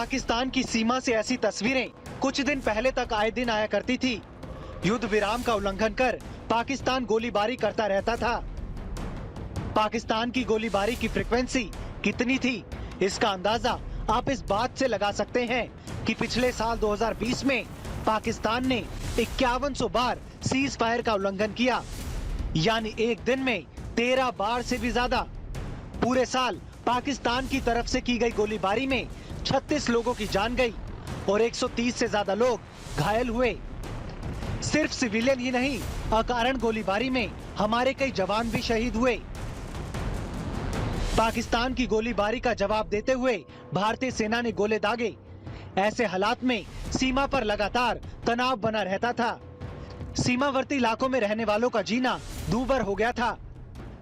पाकिस्तान की सीमा से ऐसी तस्वीरें कुछ दिन पहले तक आए दिन आया करती थी। युद्ध विराम का उल्लंघन कर पाकिस्तान गोलीबारी करता रहता था। पाकिस्तान की गोलीबारी की फ्रीक्वेंसी कितनी थी, इसका अंदाजा आप इस बात से लगा सकते हैं कि पिछले साल 2020 में पाकिस्तान ने 5100 बार सीज फायर का उल्लंघन किया, यानी एक दिन में 13 बार से भी ज्यादा। पूरे साल पाकिस्तान की तरफ से की गई गोलीबारी में 36 लोगों की जान गई और 130 से ज्यादा लोग घायल हुए। सिर्फ सिविलियन ही नहीं, अकारण गोलीबारी में हमारे कई जवान भी शहीद हुए। पाकिस्तान की गोलीबारी का जवाब देते हुए भारतीय सेना ने गोले दागे। ऐसे हालात में सीमा पर लगातार तनाव बना रहता था। सीमावर्ती इलाकों में रहने वालों का जीना दूभर हो गया था।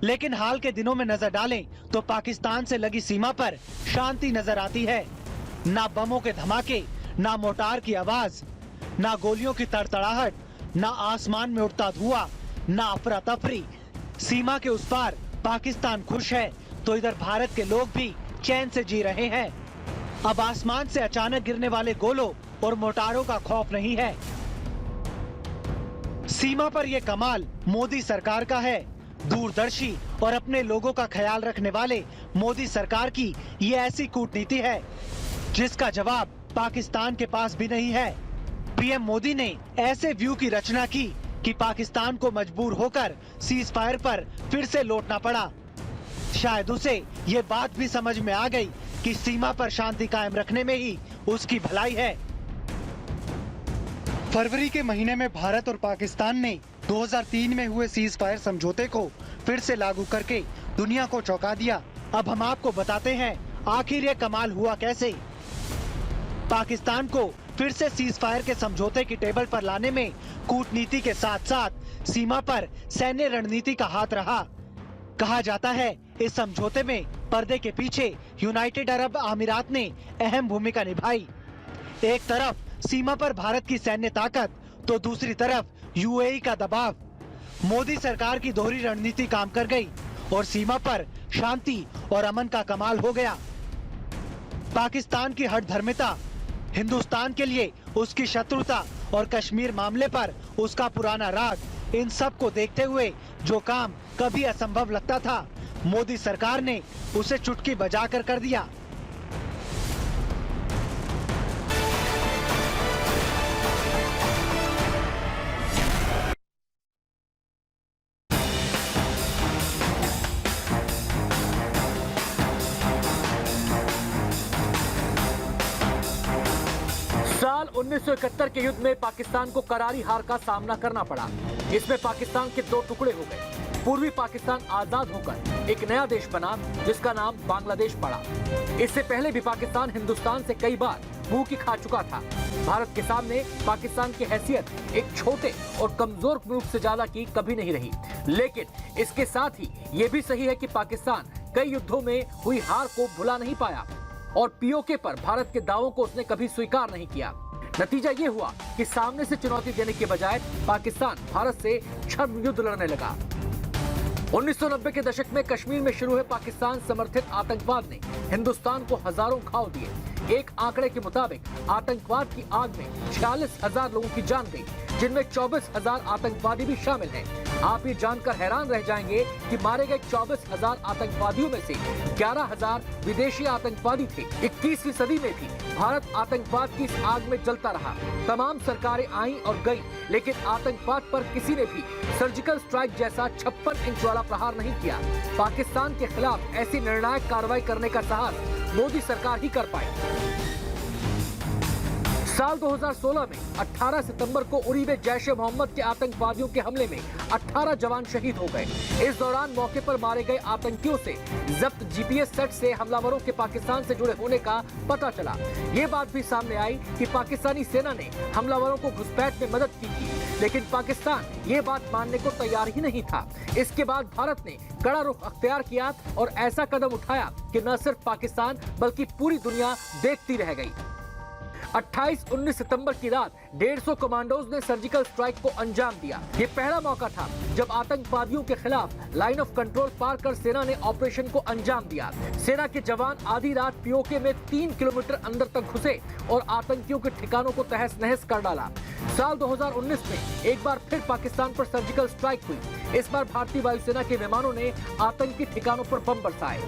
लेकिन हाल के दिनों में नजर डालें तो पाकिस्तान से लगी सीमा पर शांति नजर आती है। ना बमों के धमाके, ना मोटार की आवाज, ना गोलियों की तड़तड़ाहट, ना आसमान में उड़ता धुआं, ना अफरा तफरी। सीमा के उस पार पाकिस्तान खुश है तो इधर भारत के लोग भी चैन से जी रहे हैं। अब आसमान से अचानक गिरने वाले गोलों और मोटारों का खौफ नहीं है। सीमा पर यह कमाल मोदी सरकार का है। दूरदर्शी और अपने लोगों का ख्याल रखने वाले मोदी सरकार की ये ऐसी कूटनीति है जिसका जवाब पाकिस्तान के पास भी नहीं है। पीएम मोदी ने ऐसे व्यू की रचना की कि पाकिस्तान को मजबूर होकर सीज फायर पर फिर से लौटना पड़ा। शायद उसे ये बात भी समझ में आ गई कि सीमा पर शांति कायम रखने में ही उसकी भलाई है। फरवरी के महीने में भारत और पाकिस्तान ने 2003 में हुए सीज फायर समझौते को फिर से लागू करके दुनिया को चौंका दिया। अब हम आपको बताते हैं आखिर ये कमाल हुआ कैसे। पाकिस्तान को फिर से सीज फायर के समझौते की टेबल पर लाने में कूटनीति के साथ साथ सीमा पर सैन्य रणनीति का हाथ रहा। कहा जाता है इस समझौते में पर्दे के पीछे यूनाइटेड अरब अमीरात ने अहम भूमिका निभाई। एक तरफ सीमा पर भारत की सैन्य ताकत तो दूसरी तरफ यूएई का दबाव। मोदी सरकार की दोहरी रणनीति काम कर गई और सीमा पर शांति और अमन का कमाल हो गया। पाकिस्तान की हठधर्मिता, हिंदुस्तान के लिए उसकी शत्रुता और कश्मीर मामले पर उसका पुराना राग, इन सब को देखते हुए जो काम कभी असंभव लगता था, मोदी सरकार ने उसे चुटकी बजाकर कर दिया। साल 1971 के युद्ध में पाकिस्तान को करारी हार का सामना करना पड़ा। इसमें पाकिस्तान के दो टुकड़े हो गए। पूर्वी पाकिस्तान आजाद होकर एक नया देश बना जिसका नाम बांग्लादेश पड़ा। इससे पहले भी पाकिस्तान हिंदुस्तान से कई बार मुंह की खा चुका था। भारत के सामने पाकिस्तान की हैसियत एक छोटे और कमजोर मुल्क से ज्यादा की कभी नहीं रही। लेकिन इसके साथ ही ये भी सही है कि पाकिस्तान कई युद्धों में हुई हार को भुला नहीं पाया और पीओके पर भारत के दावों को उसने कभी स्वीकार नहीं किया। नतीजा ये हुआ कि सामने से चुनौती देने के बजाय पाकिस्तान भारत से छद्म युद्ध लड़ने लगा। 1990 के दशक में कश्मीर में शुरू हुए पाकिस्तान समर्थित आतंकवाद ने हिंदुस्तान को हजारों घाव दिए। एक आंकड़े के मुताबिक आतंकवाद की आग में 46,000 लोगों की जान गई, जिनमें 24,000 आतंकवादी भी शामिल हैं। आप ये जानकर हैरान रह जाएंगे कि मारे गए 24,000 आतंकवादियों में से 11,000 विदेशी आतंकवादी थे। 21वीं सदी में भी भारत आतंकवाद की इस आग में जलता रहा। तमाम सरकारें आईं और गईं, लेकिन आतंकवाद पर किसी ने भी सर्जिकल स्ट्राइक जैसा 56 इंच वाला प्रहार नहीं किया। पाकिस्तान के खिलाफ ऐसी निर्णायक कार्रवाई करने का साहस मोदी सरकार ही कर पाई। साल 2016 में 18 सितंबर को उरी में जैश ए मोहम्मद के आतंकवादियों के हमले में 18 जवान शहीद हो गए। इस दौरान मौके पर मारे गए आतंकियों से जब्त जीपीएस सेट से हमलावरों के पाकिस्तान से जुड़े होने का पता चला। ये बात भी सामने आई कि पाकिस्तानी सेना ने हमलावरों को घुसपैठ में मदद की थी, लेकिन पाकिस्तान ये बात मानने को तैयार ही नहीं था। इसके बाद भारत ने कड़ा रुख अख्तियार किया और ऐसा कदम उठाया कि न सिर्फ पाकिस्तान बल्कि पूरी दुनिया देखती रह गई। 28-19 सितंबर की रात 150 कमांडोज ने सर्जिकल स्ट्राइक को अंजाम दिया। ये पहला मौका था जब आतंकवादियों के खिलाफ लाइन ऑफ कंट्रोल पार कर सेना ने ऑपरेशन को अंजाम दिया। सेना के जवान आधी रात पीओके में 3 किलोमीटर अंदर तक घुसे और आतंकियों के ठिकानों को तहस नहस कर डाला। साल 2019 में एक बार फिर पाकिस्तान पर सर्जिकल स्ट्राइक हुई। इस बार भारतीय वायुसेना के विमानों ने आतंकी ठिकानों पर बम बरसाए।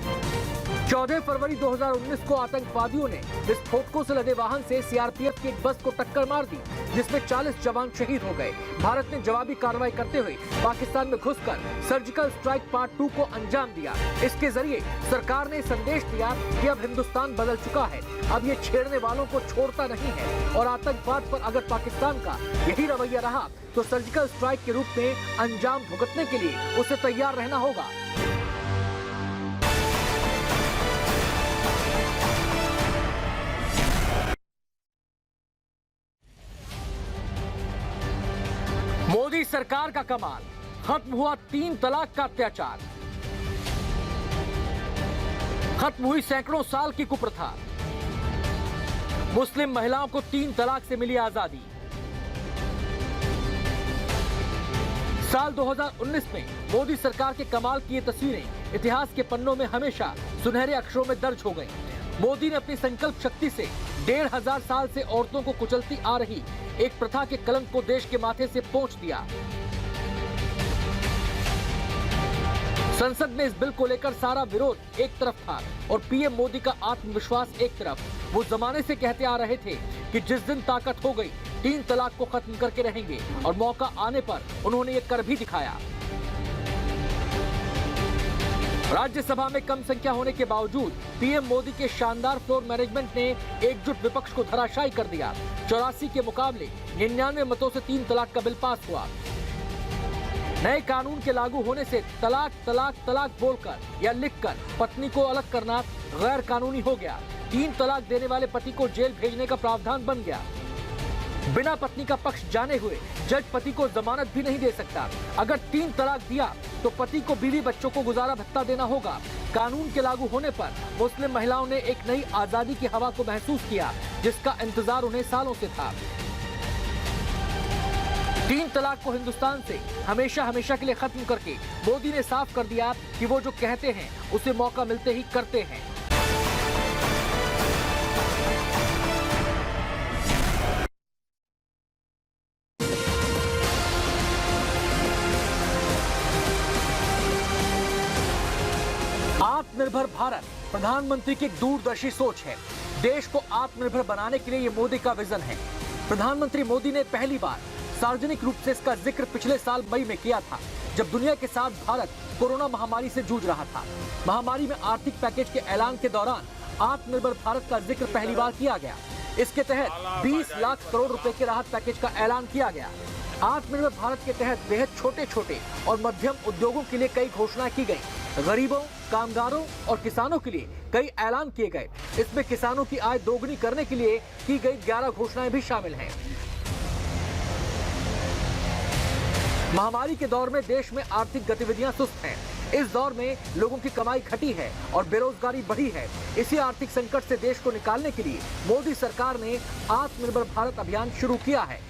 14 फरवरी 2019 को आतंकवादियों ने विस्फोटकों से लदे वाहन से सीआरपीएफ की एक बस को टक्कर मार दी, जिसमें 40 जवान शहीद हो गए। भारत ने जवाबी कार्रवाई करते हुए पाकिस्तान में घुसकर सर्जिकल स्ट्राइक पार्ट 2 को अंजाम दिया। इसके जरिए सरकार ने संदेश दिया कि अब हिंदुस्तान बदल चुका है, अब ये छेड़ने वालों को छोड़ता नहीं है और आतंकवाद पर अगर पाकिस्तान का यही रवैया रहा तो सर्जिकल स्ट्राइक के रूप में अंजाम भुगतने के लिए उसे तैयार रहना होगा। मोदी सरकार का कमाल, खत्म हुआ 3 तलाक का अत्याचार, खत्म हुई सैकड़ों साल की कुप्रथा, मुस्लिम महिलाओं को 3 तलाक से मिली आजादी। साल 2019 में मोदी सरकार के कमाल की ये तस्वीरें इतिहास के पन्नों में हमेशा सुनहरे अक्षरों में दर्ज हो गई। मोदी ने अपनी संकल्प शक्ति से 1500 साल से औरतों को कुचलती आ रही एक प्रथा के कलंक को देश के माथे से पोंछ दिया। संसद में इस बिल को लेकर सारा विरोध एक तरफ था और पीएम मोदी का आत्मविश्वास एक तरफ। वो जमाने से कहते आ रहे थे कि जिस दिन ताकत हो गई 3 तलाक को खत्म करके रहेंगे और मौका आने पर उन्होंने ये कर भी दिखाया। राज्यसभा में कम संख्या होने के बावजूद पीएम मोदी के शानदार फ्लोर मैनेजमेंट ने एकजुट विपक्ष को धराशायी कर दिया। 84 के मुकाबले 99 मतों से 3 तलाक का बिल पास हुआ। नए कानून के लागू होने से तलाक तलाक तलाक बोलकर या लिखकर पत्नी को अलग करना गैर कानूनी हो गया। 3 तलाक देने वाले पति को जेल भेजने का प्रावधान बन गया। बिना पत्नी का पक्ष जाने हुए जज पति को जमानत भी नहीं दे सकता। अगर 3 तलाक दिया तो पति को बीवी बच्चों को गुजारा भत्ता देना होगा। कानून के लागू होने पर मुस्लिम महिलाओं ने एक नई आजादी की हवा को महसूस किया, जिसका इंतजार उन्हें सालों से था। 3 तलाक को हिंदुस्तान से हमेशा हमेशा के लिए खत्म करके मोदी ने साफ कर दिया कि वो जो कहते हैं उसे मौका मिलते ही करते हैं। आत्मनिर्भर भारत प्रधानमंत्री की एक दूरदर्शी सोच है। देश को आत्मनिर्भर बनाने के लिए ये मोदी का विजन है। प्रधानमंत्री मोदी ने पहली बार सार्वजनिक रूप से इसका जिक्र पिछले साल मई में किया था, जब दुनिया के साथ भारत कोरोना महामारी से जूझ रहा था। महामारी में आर्थिक पैकेज के ऐलान के दौरान आत्मनिर्भर भारत का जिक्र पहली बार किया गया। इसके तहत 20 लाख करोड़ रुपए के राहत पैकेज का ऐलान किया गया। आत्मनिर्भर भारत के तहत बेहद छोटे छोटे और मध्यम उद्योगों के लिए कई घोषणाएं की गई। गरीबों, कामगारों और किसानों के लिए कई ऐलान किए गए। इसमें किसानों की आय दोगुनी करने के लिए की गई 11 घोषणाएं भी शामिल हैं। महामारी के दौर में देश में आर्थिक गतिविधियां सुस्त हैं। इस दौर में लोगों की कमाई घटी है और बेरोजगारी बढ़ी है। इसी आर्थिक संकट से देश को निकालने के लिए मोदी सरकार ने आत्मनिर्भर भारत अभियान शुरू किया है।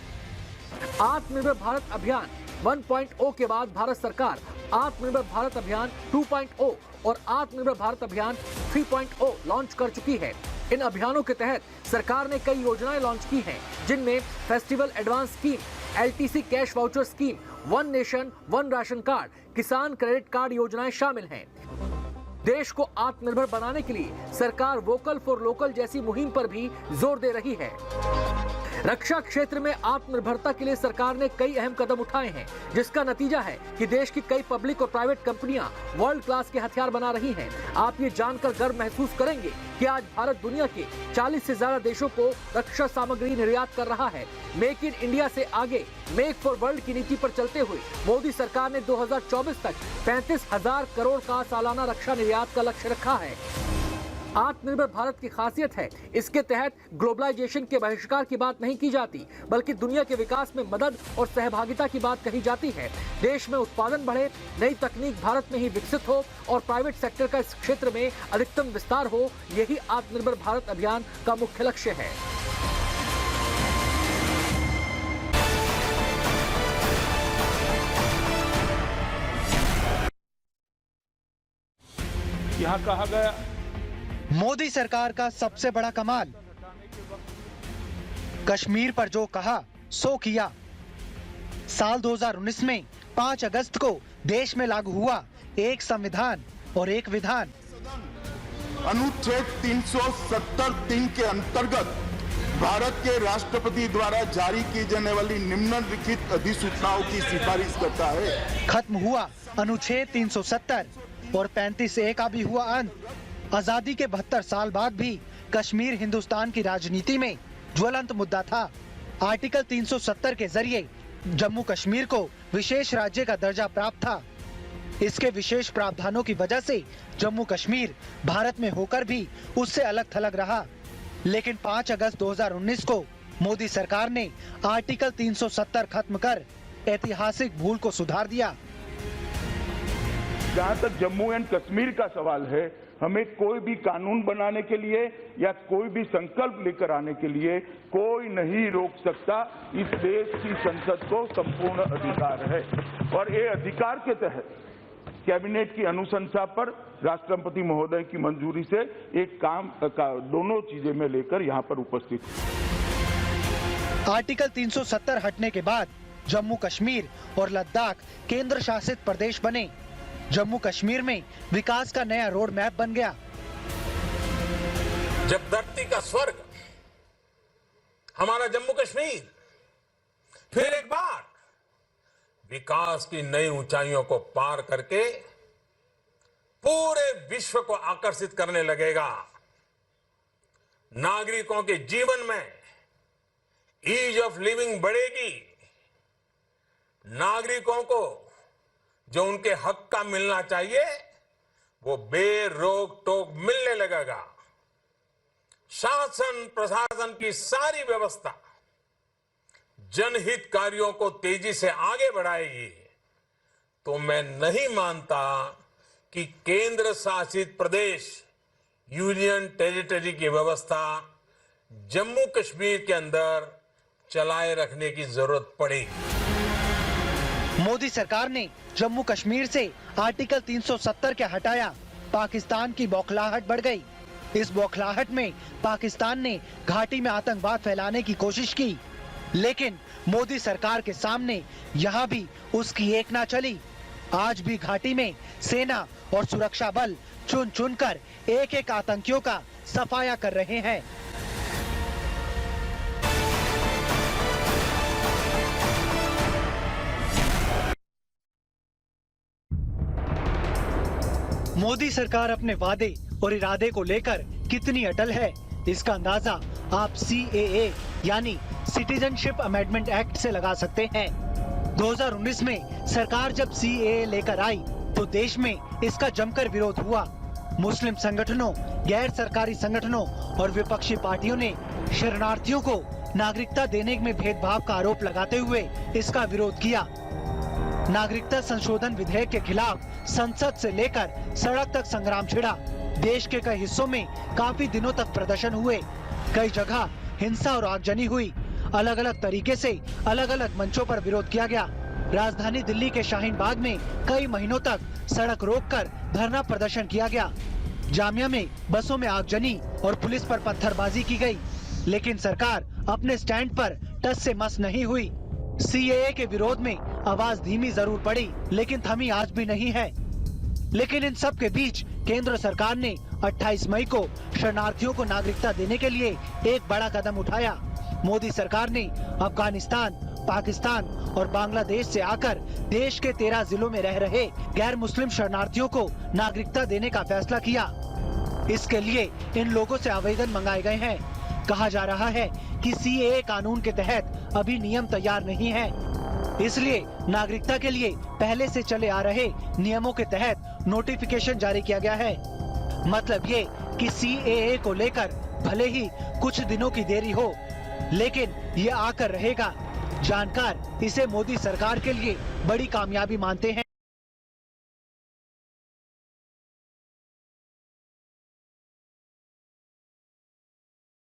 आत्मनिर्भर भारत अभियान 1.0 के बाद भारत सरकार आत्मनिर्भर भारत अभियान 2.0 और आत्मनिर्भर भारत अभियान 3.0 लॉन्च कर चुकी है। इन अभियानों के तहत सरकार ने कई योजनाएं लॉन्च की हैं, जिनमें festival advance scheme, LTC cash voucher scheme, one nation one ration card, किसान क्रेडिट कार्ड योजनाएं शामिल हैं। देश को आत्मनिर्भर बनाने के लिए सरकार वोकल फॉर लोकल जैसी मुहिम पर भी जोर दे रही है। रक्षा क्षेत्र में आत्मनिर्भरता के लिए सरकार ने कई अहम कदम उठाए हैं, जिसका नतीजा है कि देश की कई पब्लिक और प्राइवेट कंपनियां वर्ल्ड क्लास के हथियार बना रही हैं। आप ये जानकर गर्व महसूस करेंगे कि आज भारत दुनिया के 40 से ज्यादा देशों को रक्षा सामग्री निर्यात कर रहा है। मेक इन इंडिया से आगे मेक फॉर वर्ल्ड की नीति पर चलते हुए मोदी सरकार ने 2024 तक 35,000 करोड़ का सालाना रक्षा निर्यात का लक्ष्य रखा है। आत्मनिर्भर भारत की खासियत है, इसके तहत ग्लोबलाइजेशन के बहिष्कार की बात नहीं की जाती, बल्कि दुनिया के विकास में मदद और सहभागिता की बात कही जाती है। देश में उत्पादन बढ़े, नई तकनीक भारत में ही विकसित हो और प्राइवेट सेक्टर का इस क्षेत्र में अधिकतम विस्तार हो, यही आत्मनिर्भर भारत अभियान का मुख्य लक्ष्य है। यहाँ कहा गया। मोदी सरकार का सबसे बड़ा कमाल, कश्मीर पर जो कहा सो किया। साल 2019 में 5 अगस्त को देश में लागू हुआ एक संविधान और एक विधान। अनुच्छेद 370(3) के अंतर्गत भारत के राष्ट्रपति द्वारा जारी की जाने वाली निम्नलिखित अधिसूचनाओं की सिफारिश करता है। खत्म हुआ अनुच्छेद 370 और 35A का भी हुआ अंत। आजादी के 72 साल बाद भी कश्मीर हिंदुस्तान की राजनीति में ज्वलंत मुद्दा था। आर्टिकल 370 के जरिए जम्मू कश्मीर को विशेष राज्य का दर्जा प्राप्त था। इसके विशेष प्रावधानों की वजह से जम्मू कश्मीर भारत में होकर भी उससे अलग थलग रहा। लेकिन 5 अगस्त 2019 को मोदी सरकार ने आर्टिकल 370 खत्म कर ऐतिहासिक भूल को सुधार दिया। जहाँ तक जम्मू एंड कश्मीर का सवाल है, हमें कोई भी कानून बनाने के लिए या कोई भी संकल्प लेकर आने के लिए कोई नहीं रोक सकता। इस देश की संसद को संपूर्ण अधिकार है और ये अधिकार के तहत कैबिनेट की अनुशंसा पर राष्ट्रपति महोदय की मंजूरी से एक काम का दोनों चीजें में लेकर यहाँ पर उपस्थित हूं। आर्टिकल 370 हटने के बाद जम्मू कश्मीर और लद्दाख केंद्र शासित प्रदेश बने। जम्मू कश्मीर में विकास का नया रोड मैप बन गया। जब धरती का स्वर्ग हमारा जम्मू कश्मीर फिर एक बार विकास की नई ऊंचाइयों को पार करके पूरे विश्व को आकर्षित करने लगेगा। नागरिकों के जीवन में ईज ऑफ लिविंग बढ़ेगी। नागरिकों को जो उनके हक का मिलना चाहिए वो बेरोक टोक मिलने लगेगा। शासन प्रशासन की सारी व्यवस्था जनहित कार्यों को तेजी से आगे बढ़ाएगी। तो मैं नहीं मानता कि केंद्र शासित प्रदेश यूनियन टेरिटरी की व्यवस्था जम्मू कश्मीर के अंदर चलाए रखने की जरूरत पड़ेगी। मोदी सरकार ने जम्मू कश्मीर से आर्टिकल 370 के हटाया। पाकिस्तान की बौखलाहट बढ़ गई। इस बौखलाहट में पाकिस्तान ने घाटी में आतंकवाद फैलाने की कोशिश की, लेकिन मोदी सरकार के सामने यहाँ भी उसकी एक ना चली। आज भी घाटी में सेना और सुरक्षा बल चुन चुन कर एक एक आतंकियों का सफाया कर रहे हैं। मोदी सरकार अपने वादे और इरादे को लेकर कितनी अटल है, इसका अंदाजा आप CAA यानी सिटीजनशिप अमेंडमेंट एक्ट से लगा सकते हैं। 2019 में सरकार जब CAA लेकर आई तो देश में इसका जमकर विरोध हुआ। मुस्लिम संगठनों, गैर सरकारी संगठनों और विपक्षी पार्टियों ने शरणार्थियों को नागरिकता देने में भेदभाव का आरोप लगाते हुए इसका विरोध किया। नागरिकता संशोधन विधेयक के खिलाफ संसद से लेकर सड़क तक संग्राम छिड़ा। देश के कई हिस्सों में काफी दिनों तक प्रदर्शन हुए। कई जगह हिंसा और आगजनी हुई। अलग अलग तरीके से अलग अलग मंचों पर विरोध किया गया। राजधानी दिल्ली के शाहीन बाग में कई महीनों तक सड़क रोककर धरना प्रदर्शन किया गया। जामिया में बसों में आगजनी और पुलिस पर पत्थरबाजी की गई। लेकिन सरकार अपने स्टैंड पर टस से मस नहीं हुई। CAA के विरोध में आवाज धीमी जरूर पड़ी, लेकिन थमी आज भी नहीं है। लेकिन इन सब के बीच केंद्र सरकार ने 28 मई को शरणार्थियों को नागरिकता देने के लिए एक बड़ा कदम उठाया। मोदी सरकार ने अफगानिस्तान, पाकिस्तान और बांग्लादेश से आकर देश के 13 जिलों में रह रहे गैर मुस्लिम शरणार्थियों को नागरिकता देने का फैसला किया। इसके लिए इन लोगों से आवेदन मंगाए गए हैं। कहा जा रहा है कि CAA कानून के तहत अभी नियम तैयार नहीं है, इसलिए नागरिकता के लिए पहले से चले आ रहे नियमों के तहत नोटिफिकेशन जारी किया गया है। मतलब ये कि CAA को लेकर भले ही कुछ दिनों की देरी हो, लेकिन ये आकर रहेगा। जानकार इसे मोदी सरकार के लिए बड़ी कामयाबी मानते हैं।